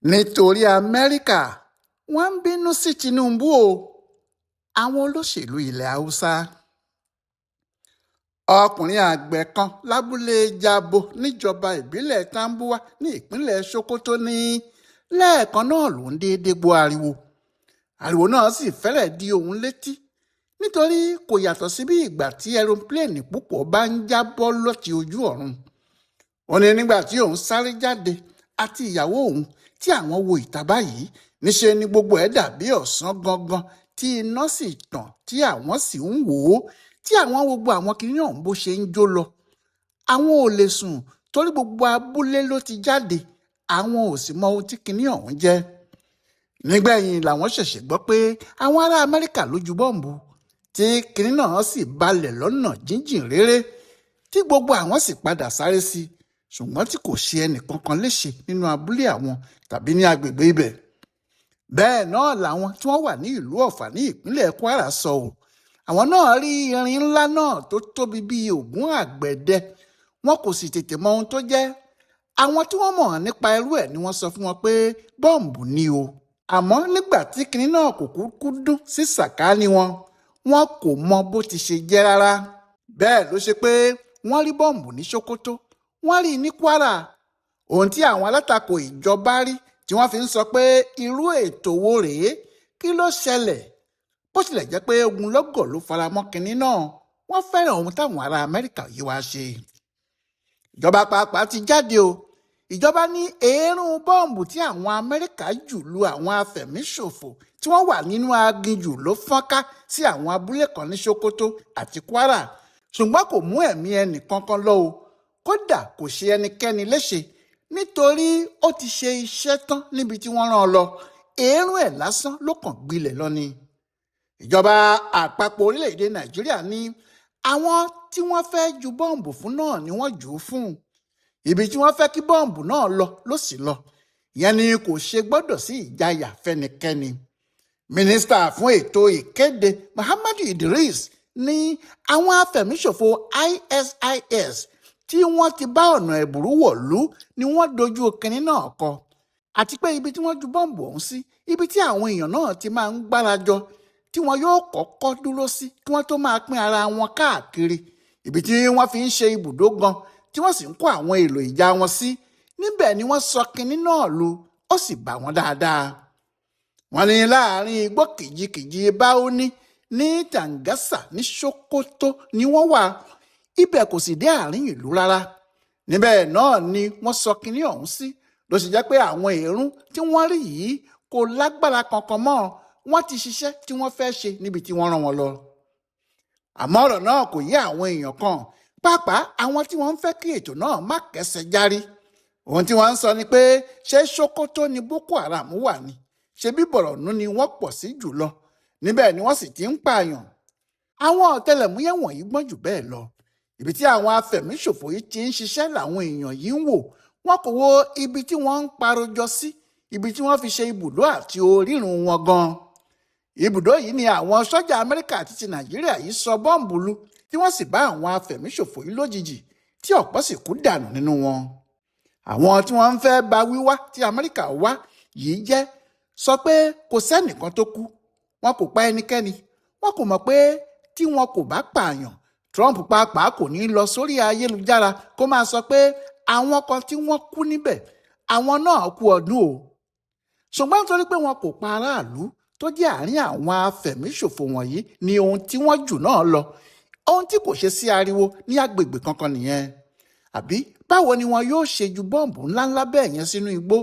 nítorí Amẹrika wọ́n ń bínú sí Tinubu o. Àwọn olóṣèlú ilẹ̀ Hausa. Ọkùnrin àgbẹ̀ kan lábúlé Jabo níjọba ìbílẹ̀ Tambuwa ní ìpínlẹ̀ Sokoto ní lẹ́ẹ̀kan náà ló ń déédé gbọ́ ariwo náà sì fẹ́rẹ̀ di òun létí nítorí kò yàtọ̀ sí bí ìgbà tí ẹropílẹ̀nì púpọ̀ bá ń jábọ́ lọ́ti ojú ọ̀run. Ó ní nígbà tí òun sáré jáde àti ìyàwó òun tí àwọn wo ìta báyìí, níṣe ni gbogbo ẹ̀ dàbí ọ̀sán gangan tí iná sì tàn tí àwọn sì ń wò ó, tí àwọn gbogbo àwọn kìnìún ọ̀hún bó ṣe ń jó lọ. Àwọn ò lè sùn torí gbogbo abúlé ló ti jáde, àwọn ò sì mọ ohun tí kìnìún ọ̀hún jẹ́. Nígbẹ̀yìn làwọn ṣẹ̀ṣẹ̀ gbọ́ pé àwọn ará Amẹ́ríkà ló ju bọ́ǹbù tí kìnìún náà sì balẹ̀ lọ́nà jíjìn réré, tí gbogbo àwọn sì padà sáré sí i, ṣùgbọ́n tí kò ṣe ẹnìkankan léṣe nínú abúlé àwọn tàbí ní agbègbè ibẹ̀. Bẹ́ẹ̀ náà làwọn tí wọ́n wà ní ìlú Ọ̀fà ní ìpínlẹ̀ Kwara sọ ò. Àwọn náà rí irin ńlá náà tó tóbi bíi ògún àgbẹ̀dẹ, wọn kò sì tètè mọ ohun tó jẹ́. Àwọn tí wọ́n mọ̀ nípa irú ẹ̀ ni wọ́n sọ fún wọn pé bọ́ǹbù ni o. Àmọ́ nígbà tí kinní náà kò kúkú dún sí sàkáání wọn kò mọ bó ti ṣe jẹ́ rárá. Bẹ́ẹ̀ ló ṣe pé wọ́n rí bọ́ǹbù ní Sokoto, wọ́n rí i ní Kwara. Ohun tí àwọn alátakò ìjọba rí tí wọ́n fi ń sọ pé irú ètò wo rèé, kí ló ṣẹlẹ̀? Bó tilẹ̀ jẹ́ pé ogunlọ́gọ̀ ló fara mọ́ kinní náà, wọ́n fẹ́ràn ohun táwọn ará Amẹ́ríkà yìí wá ṣe. Ìjọba pàápàá ti jáde o. Ìjọba ní èérún bọ́ǹbù tí àwọn Amẹ́ríkà jù lu àwọn afẹ̀míṣòfò tí wọ́n wà nínú aginjù ló fọ́nká sí àwọn abúlé kan ní Sokoto àti Kwara, ṣùgbọ́n kò mú ẹ̀mí ẹnì kankan lọ o. Kódà kò ṣe ẹnikẹ́ni léṣe nítorí ó ti ṣe iṣẹ́ tán níbi tí wọ́n rán an lọ. Èérún ẹ̀ lásán ló kàn gbilẹ̀ lọ ni. Ìjọba àpapọ̀ orílẹ̀-èdè Nàìjíríà ní àwọn tí wọ́n fẹ́ ju bọ́ǹbù fún náà ni wọ́n jù ú fún. Ibi tí wọ́n fẹ́ kí bọ́ǹbù náà lọ ló sì lọ. Ìyẹn ni kò ṣe gbọ́dọ̀ sí ìjayà fẹ́nikẹ́ni. Mínísítà fún ètò ìkéde Muhammadu Idris ní àwọn afẹ̀míṣòfò ISIS tí wọ́n ti bá ọ̀nà ẹ̀bùrú wọ̀lú ni wọ́n dojú kinní náà kọ, àti pé ibi tí wọ́n ju bọ́ǹbù ọ̀hún sí, ibi tí àwọn èèyàn náà ti máa ń gbárajọ, tí wọn yóò kọ́kọ́ dúró sí kí wọ́n tó máa pín ara wọn káàkiri, ibi tí wọ́n fi ń ṣe ibùdó gan tí wọ́n sì ń kó àwọn èlò ìjà wọn sí, níbẹ̀ ni wọ́n sọ kinní náà lu, ó sì bà wọ́n dáadáa. Wọ́n ní láàrin igbó kìjikìji Báúní ní Tàǹgásà ní Sokoto ni wọ́n wà. Ibẹ̀ kò sì dé àárín ìlú rárá. Níbẹ̀ náà ni wọ́n sọ kinní ọ̀hún sí, ló sì jẹ́ pé àwọn èérún tí wọ́n rí yìí kò lágbára kankan mọ́. Wọ́n ti ṣiṣẹ́ tí wọ́n fẹ́ ṣe níbi tí wọ́n rán wọn lọ. Àmọ́ ọ̀rọ̀ náà kò yé àwọn èèyàn kan, pàápàá àwọn tí wọ́n ń fẹ́ kí ètò náà má kẹ́sẹ̀ járí. Ohun tí wọ́n ń sọ ni pé ṣé Sokoto ni Boko Haram wà ni? Ṣebí Bọ̀rọ̀nú ni wọ́n pọ̀ sí jùlọ, níbẹ̀ ni wọ́n sì ti ń pààyàn. Àwọn ọ̀tẹlẹ̀múyẹ́ wọ̀nyí gbọ́n jù bẹ́ẹ̀ lọ. Ibi tí àwọn afẹ̀míṣòfò yìí ti ń ṣiṣẹ́ làwọn èèyàn yìí ń wò. Wọn kò wo ibi tí wọ́n ń parojọ sí, ibi tí wọ́n fi ṣe ibùdó àti orírun wọn gan. Ibùdó yìí ni àwọn sọ́jà Amẹ́ríkà àti ti Nàìjíríà yìí sọ bọ́ǹbù lu, tí wọ́n sì bá àwọn afẹ̀míṣòfò yìí lójijì, tí ọ̀pọ̀ sì kú dànù nínú wọn. Àwọn tí wọ́n ń fẹ́ bá wíwá tí Amẹ́ríkà wá yìí jẹ́ sọ pé kò sẹ́nìkan tó kú, wọn kò pa ẹnikẹ́ni. Wọn kò mọ̀ pé tí wọn kò bá pààyàn, Trump pàápàá kò ní lọ sórí ayélujára kó máa sọ pé àwọn kan tí wọ́n kú níbẹ̀, àwọn náà kú ọdún o. Ṣùgbọ́n nítorí pé wọn kò pa aráàlú tó jẹ́ àárín àwọn afẹ̀míṣòfò wọ̀nyí ni ohun tí wọ́n jù náà lọ. Ohun tí kò ṣe sí ariwo ní agbègbè kankan nìyẹn. Àbí báwo ni wọn yóò ṣe ju bọ́ǹbù ńláńlá bẹ́ẹ̀ yẹn sínú igbó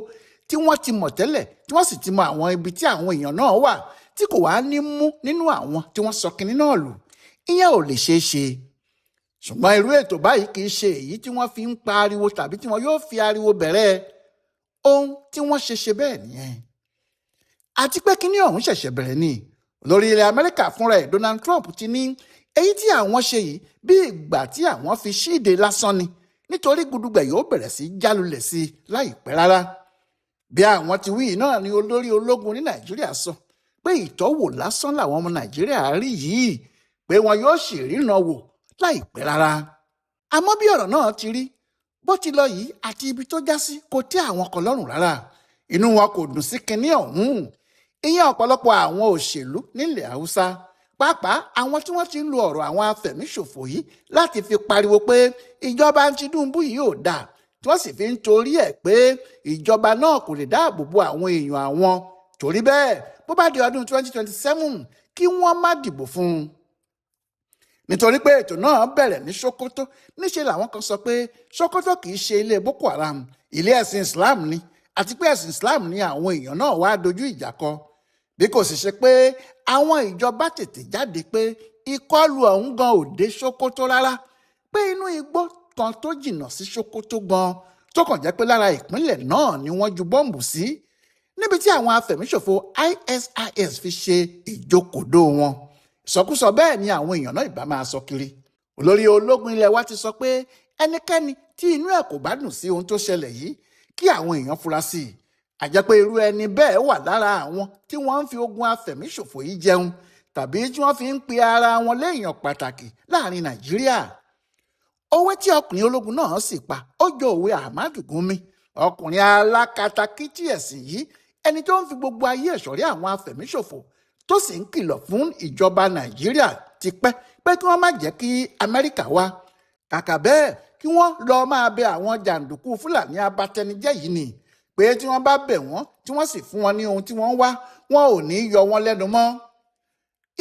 tí wọ́n ti mọ̀ tẹ́lẹ̀, tí wọ́n sì ti mọ àwọn ibi tí àwọn èèyàn náà wà, tí kò wá ní mú nínú àwọn tí wọ́n sọ kinní náà lù? Ìyẹn ò lè ṣeé ṣe. Ṣùgbọ́n irú ètò báyìí kì í ṣe èyí tí wọ́n fi ń pa ariwo tàbí tí wọ́n yóò fi ariwo bẹ̀rẹ̀. Ohun tí wọ́n ṣe bẹ́ẹ̀ nìyẹn. Àti pé kinní ọ̀hún ṣẹ̀ṣẹ̀ bẹ̀rẹ̀ ni. Olórí ilẹ̀ Amẹ́ríkà fúnra ẹ̀ Donald Trump ti ní èyí tí àwọn ṣe yìí bí ìgbà tí àwọn fi ṣíde lásán ni, nítorí gudugbẹ̀ yóò bẹ̀rẹ̀ sí jálulẹ̀ sí i láìpẹ́ rárá. Bí àwọn ti wí náà ni olórí ológun ní Nàìjíríà sọ pé ìtọ́wò lásán làwọn ọmọ Nàìjíríà rí yìí, pé wọn yóò sì ríran wò láìpẹ́ rárá. Àmọ́ bí ọ̀rọ̀ náà ti rí, bó ti lọ yìí àti ibi tó já sí kò tẹ́ àwọn kan lọ́rùn rárá. inú wọn kò dùn sí kinní ọ̀hún. ìyẹn ọ̀pọ̀lọpọ̀ àwọn òṣèlú nílẹ̀ Haúsá, pàápàá àwọn tí wọ́n ti ń lo ọ̀rọ̀ àwọn afẹ̀míṣòfò yìí láti fi pariwo pé ìjọba Tinubu yìí ò dáa, tí wọ́n sì fi ń torí ẹ̀ pé ìjọba náà kò lè dáàbò bo àwọn èèyàn àwọn. torí bẹ́ẹ̀ bó bá di ọdún 2027 kí wọ́n má dìbò fún un. nítorí pé ètò náà bẹ̀rẹ̀ ní Sokoto, níṣẹ́ làwọn kan sọ pé Sokoto kì í ṣe ilé Boko Haram, ilé ẹ̀sìn Islam ni, àti pé ẹ̀sìn Islam ni àwọn èèyàn náà wá dojú ìjà kọ. bí kò sì ṣe pé àwọn ìjọba tètè jáde pé ìkọlù ọ̀hún gan ò dé Sokoto rárá, pé inú igbó kan tó jìnnà sí Sokoto gan, tó kàn jẹ́ pé lára ìpínlẹ̀ náà ni wọ́n ju bọ́ǹbù sí, níbi tí àwọn afẹ̀míṣòfò ISIS fi ṣe ìjókòó wọn. ìsọkúsọ bẹ́ẹ̀ ni àwọn èèyàn náà ìbá máa sọ kiri. olórí ológun ilẹ̀ wa ti sọ pé ẹnikẹ́ni tí inú ẹ̀ kò bá dùn sí ohun tó ṣẹlẹ̀ yìí kí àwọn èèyàn fura sí i. àjẹ́ pé irú ẹni bẹ́ẹ̀ wà lára àwọn tí wọ́n ń fi ogun afẹ̀míṣòfò yìí jẹun, tàbí tí wọ́n fi ń pe ara wọn léèyàn pàtàkì láàrin Nàìjíríà. òwe tí ọkùnrin ológun náà sì pa ó jọ òwe Ahmadu Gumi, ọkùnrin alákatakítí ẹ̀sìn yìí, ẹni tó ń fi gbogbo ayé ẹ̀ṣọ́rí àwọn afẹ̀míṣòfò, tó sì ń kìlọ̀ fún ìjọba Nàìjíríà tipẹ́ pé kí wọ́n má jẹ́ kí Amẹ́ríkà wá. kàkà bẹ́ẹ̀ kí wọ́n lọ máa bẹ àwọn jàǹdùkú Fúlàní abatẹnijẹ́ yìí ni pé tí wọ́n bá bẹ̀ wọ́n tí wọ́n sì fún wọn ní ohun tí wọ́n wá, wọn ò ní yọ wọn lẹ́nu mọ́.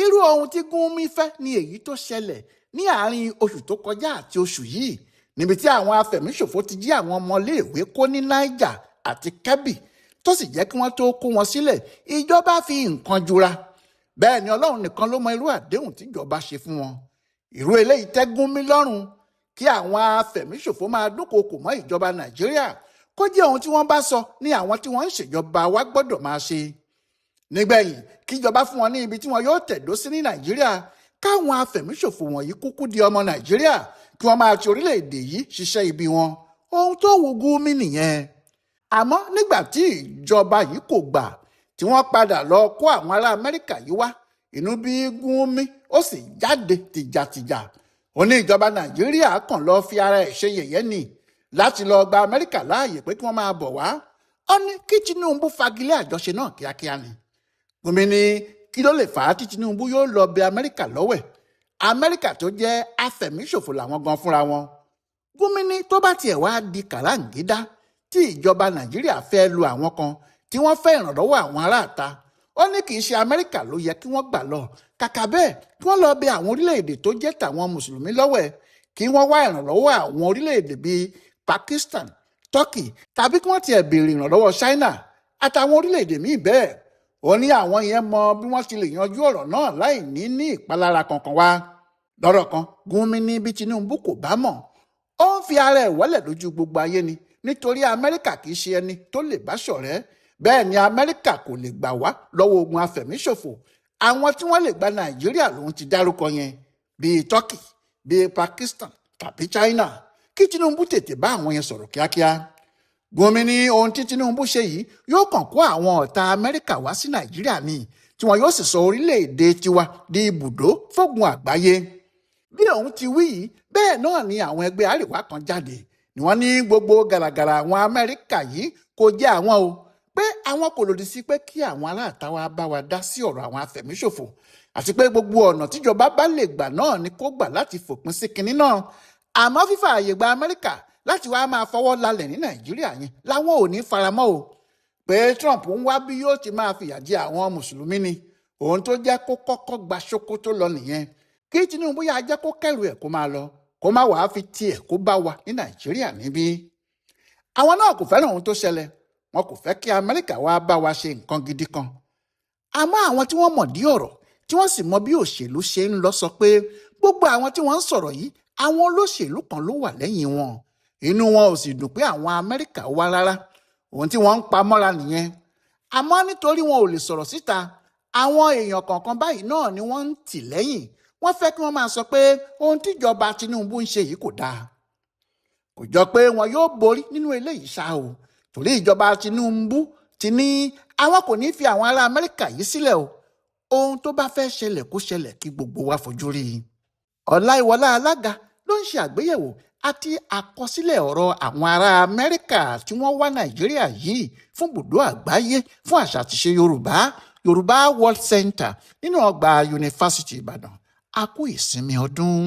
irú ohun tí Gumi fẹ́ ni èyí tó ṣẹlẹ̀ ní àárín oṣù tó kọjá àti oṣù yìí, níbi tí àwọn afẹ̀míṣòfò ti jí àwọn ọmọléèwé kó ní Niger àti Kebbi, tó sì jẹ́ kí wọ́n tó kó wọn sílẹ̀ ìjọba fi nǹkan jura. bẹ́ẹ̀ ni Ọlọ́run nìkan ló mọ irú àdéhùn tíjọba ṣe fún wọn. irú eléyìí tẹ́ Gumi lọ́rùn, kí àwọn afẹ̀míṣòfò máa dúnkookò mọ́ ìjọba Nàìjíríà, kó jẹ́ ohun tí wọ́n bá sọ ní àwọn tí wọ́n ń ṣèjọba wa gbọ́dọ̀ máa ṣe. nígbẹ̀yìn kíjọba fún wọn ní ibi tí wọn yóò tẹ̀dó sí ní Nàìjíríà, káwọn afẹ̀míṣòfò wọ̀nyí kúkú di ọmọ Nàìjíríà, kí wọ́n máa ti orílẹ̀-èdè yìí ṣiṣẹ́ ibi wọn. ohun tó wù Gumi nìyẹn. àmọ́ nígbà tí ìjọba yìí kò gbà, tí wọ́n padà lọ kó àwọn ará Amẹ́ríkà yìí wá, inú bí Gumi ó sì jáde tìjàtìjà. ó ní ìjọba Nàìjíríà kàn lọ fi ara ẹ̀ ṣe yẹ̀yẹ́ ni láti lọ gba Amẹ́ríkà láàyè pé kí wọ́n máa bọ̀ wá. ó ní kí Tinubu fagilé àjọṣe náà kíákíá ni. Gumi ní kí ló lè fà á tí Tinubu yóò lọ bẹ Amẹ́ríkà lọ́wẹ̀, Amẹ́ríkà tó jẹ́ afẹ̀míṣòfò làwọn gan fúnra wọn. Gumi ní tó bá tiẹ̀ wá di kàráǹgídá tí ìjọba Nàìjíríà fẹ́ lu àwọn kan tí wọ́n fẹ́ ìrànlọ́wọ́ àwọn aráàta, ó ní kì í ṣe Amẹ́ríkà ló yẹ kí wọ́n gbà lọ. kàkà bẹ́ẹ̀ kí wọ́n lọ bẹ àwọn orílẹ̀-èdè tó jẹ́ tàwọn mùsùlùmí lọ́wẹ̀, kí wọ́n wá ìrànlọ́wọ́ àwọn orílẹ̀-èdè bíi Pakistan, Turkey, tàbí kí wọ́n tiẹ̀ béèrè ìrànlọ́wọ́ China àtàwọn orílẹ̀-èdè míì bẹ́ẹ̀. ó ní àwọn yẹn mọ bí wọ́n ti lè yanjú ọ̀rọ̀ náà láì ní ìpalára kankan wá. lọ́rọ̀ kan Gumi ní bí Tinubu kò bá mọ̀, ó ń fi ara ẹ̀ wọ́lẹ̀ lójú gbogbo ayé ni, nítorí Amẹ́ríkà kì í ṣe ẹni tó lè bá ṣọ̀rẹ́. bẹ́ẹ̀ ni Amẹ́ríkà kò lè gbà wá lọ́wọ́ ogun afẹ̀míṣòfò. àwọn tí wọ́n lè gba Nàìjíríà lòun ti dárúkọ yẹn, bíi Turkey, bíi Pakistan tàbí China. kí Tinubu tètè bá àwọn yẹn sọ̀rọ̀ kíákíá. Gumi ní ohun tí Tinubu ṣe yìí yóò kàn kó àwọn ọ̀tá Amẹ́ríkà wá sí Nàìjíríà ni, tí wọn yóò sì sọ orílẹ̀-èdè tiwa di ibùdó fógun àgbáyé. bí òun ti wí yìí, bẹ́ẹ̀ náà ni àwọn ẹgbẹ́ àríwá kan jáde, ni wọ́n ní gbogbo gàràgàrà àwọn Amẹ́ríkà yìí kò jẹ́ àwọn o, pé àwọn kò lòdì sí pé kí àwọn aráàta wa bá wa dá sí ọ̀rọ̀ àwọn afẹ̀míṣòfò, àti pé gbogbo ọ̀nà tíjọba bá lè gbà náà ni kó gbà láti fòpin sí kinní náà. àmọ́ fífa àyè gba Amẹ́ríkà láti wá máa fọwọ́ lálẹ̀ ní Nàìjíríà yẹn làwọn ò ní faramọ́ o. pé Trump ń wá bí yóò ti máa fìyà jẹ àwọn mùsùlùmí ni, ohun tó jẹ́ kó kọ́kọ́ gba Sokoto lọ nìyẹn. kí Tinubu yá jẹ́ kó kẹ́rù ẹ̀ kó máa lọ, kó má wàá fi tiẹ̀ kó bá wa ní Nàìjíríà níbí. àwọn náà kò fẹ́ràn ohun tó ṣẹlẹ̀, wọn kò fẹ́ kí Amẹ́ríkà wá bá wa ṣe nǹkan gidi kan. àmọ́ àwọn tí wọ́n mọ̀ dí ọ̀rọ̀, tí wọ́n sì mọ bí òṣèlú ṣe ń lọ, sọ pé gbogbo àwọn tí wọ́n ń sọ̀rọ̀ yìí àwọn olóṣèlú kan ló wà lẹ́yìn wọn. inú wọn ò sì dùn pé àwọn Amẹ́ríkà wá rárá, ohun tí wọ́n ń pa mọ́ra nìyẹn. àmọ́ nítorí wọn ò lè sọ̀rọ̀ síta, àwọn èèyàn kọ̀ọ̀kan báyìí náà ni wọ́n ń tì lẹ́yìn. wọ́n fẹ́ kí wọ́n máa sọ pé ohun tíjọba Tinubu ń ṣe yìí kò dáa. kò jọ pé wọn yóò borí nínú eléyìí ṣá o, torí ìjọba Tinubu ti ní àwọn kò ní fi àwọn ará Amẹ́ríkà yìí sílẹ̀ o. ohun tó bá fẹ́ ṣẹlẹ̀ kó ṣẹlẹ̀ kí gbogbo wa fojú rí i. Ọláìwọlá alága ló ń ṣe àgbéyẹ̀wò àti àkọsílẹ̀ ọ̀rọ̀ àwọn ará Amẹ́ríkà tí wọ́n wá Nàìjíríà yìí fún ibùdó àgbáyé fún àṣà àtìṣe Yorùbá World Center nínú ọgbà Yunifásitì Ìbàdàn. A kú ìsinmi ọdún.